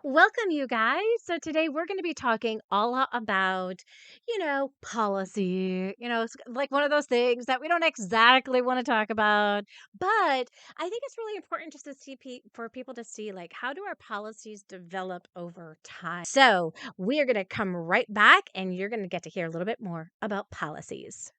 Welcome, you guys. So, today we're going to be talking about, policy. It's like one of those things that we don't exactly want to talk about, but I think it's really important just to see for people to see, like, how do our policies develop over time? So, we are going to come right back and you're going to get to hear a little bit more about policies.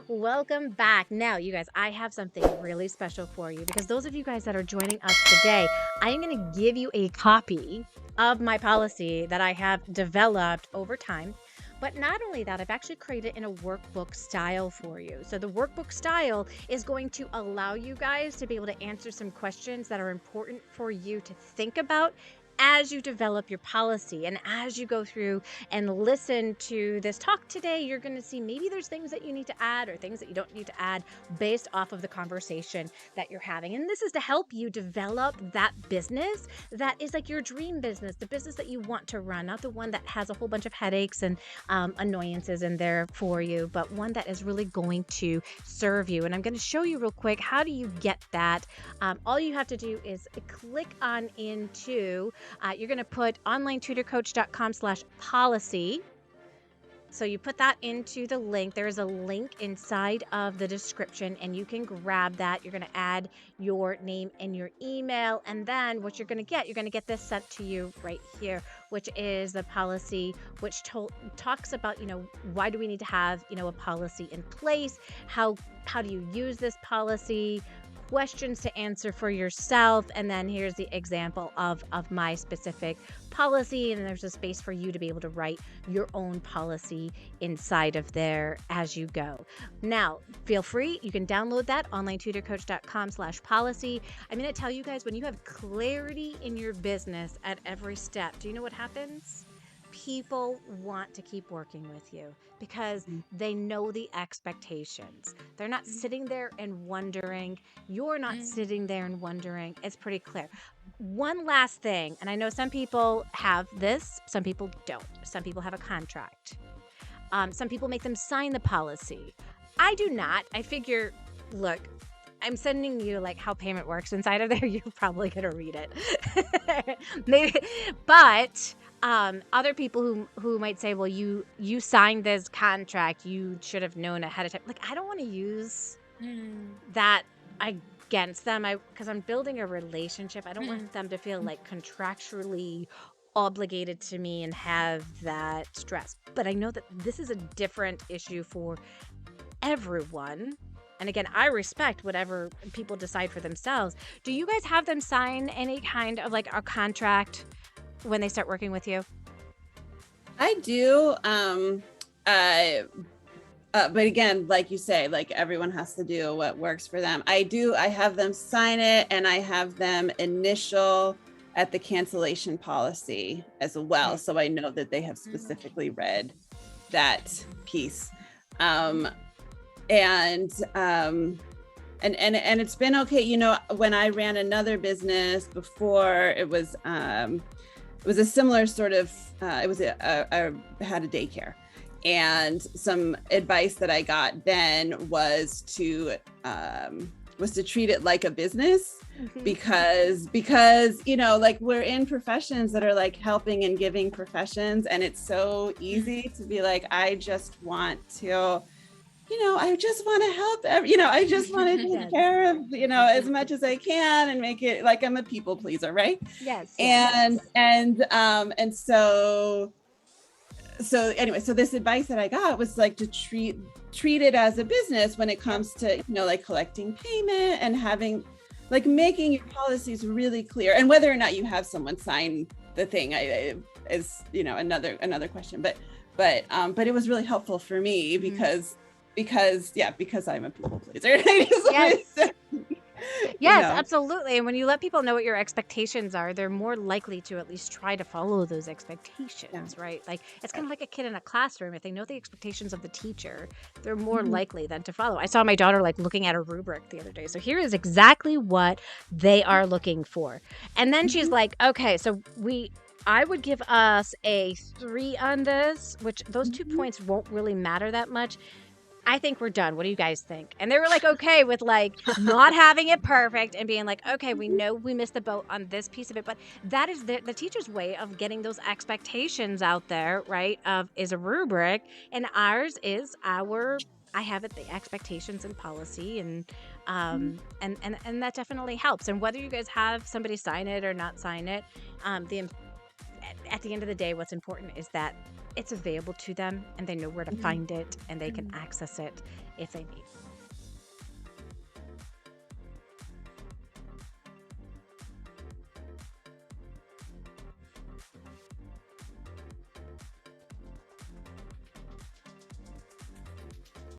Welcome back. Now, you guys, I have something really special for you because those of you guys that are joining us today, I am going to give you a copy of my policy that I have developed over time. But not only that, I've actually created in a workbook style for you. So the workbook style is going to allow you guys to be able to answer some questions that are important for you to think about as you develop your policy and as you go through and listen to this talk today, you're going to see maybe there's things that you need to add or things that you don't need to add based off of the conversation that you're having. And this is to help you develop that business that is like your dream business, the business that you want to run, not the one that has a whole bunch of headaches and annoyances in there for you, but one that is really going to serve you. And I'm going to show you real quick, how do you get that? All you have to do is click on into you're going to put onlinetutorcoach.com/policy. So you put that into the link. There is a link inside of the description and you can grab that. You're going to add your name and your email. And then what you're going to get this sent to you right here, which is the policy, which talks about, why do we need to have, a policy in place? How do you use this policy? Questions to answer for yourself, and then here's the example of my specific policy, and there's a space for you to be able to write your own policy inside of there as you go. Now, feel free, you can download that, onlinetutorcoach.com/policy. I'm going to tell you guys, when you have clarity in your business at every step, do you know what happens? People want to keep working with you because they know the expectations. They're not sitting there and wondering. You're not sitting there and wondering. It's pretty clear. One last thing, and I know some people have this, some people don't. Some people have a contract. Some people make them sign the policy. I do not. I figure, look, I'm sending you like how payment works inside of there. You're probably going to read it. Maybe, but other people who might say, well, you signed this contract, you should have known ahead of time. Like, I don't want to use that against them. Because I'm building a relationship. I don't want them to feel like contractually obligated to me and have that stress. But I know that this is a different issue for everyone. And again, I respect whatever people decide for themselves. Do you guys have them sign any kind of like a contract when they start working with you? I do. But again, like you say, like everyone has to do what works for them. I have them sign it, and I have them initial at the cancellation policy as well. So I know that they have specifically read that piece. And it's been okay. When I ran another business before, it was a similar sort of, I had a daycare, and some advice that I got then was to treat it like a business, because like we're in professions that are like helping and giving professions, and it's so easy to be like, I just want to help, I just want to take care of, as much as I can and make it like I'm a people pleaser. Right. Yes. And so anyway, so this advice that I got was like to treat it as a business when it comes to, like collecting payment and having, like, making your policies really clear. And whether or not you have someone sign the thing is, another question. But it was really helpful for me because I'm a people pleaser. Yes. you Yes, know? absolutely. And when you let people know what your expectations are, they're more likely to at least try to follow those Yeah. expectations, right? Like it's Uh, kind of like a kid in a classroom. If they know the expectations of the teacher, they're more mhm, likely than to follow. I saw my daughter like looking at a rubric the other day. So here is exactly what they are looking for. And then she's mhm, like, okay, I would give us a 3 on this, which those 2 mhm. points won't really matter that much. I think we're done. What do you guys think? And they were like, okay with like not having it perfect and being like, okay, we Mhm, know we missed the boat on this piece of it, but that is the teacher's way of getting those expectations out there, right? Of is a rubric, and ours is our. I have it the expectations and policy mhm, and that definitely helps. And whether you guys have somebody sign it or not sign it, the at the end of the day, what's important is that it's available to them and they know where to mhm, find it and they can mhm. access it if they need.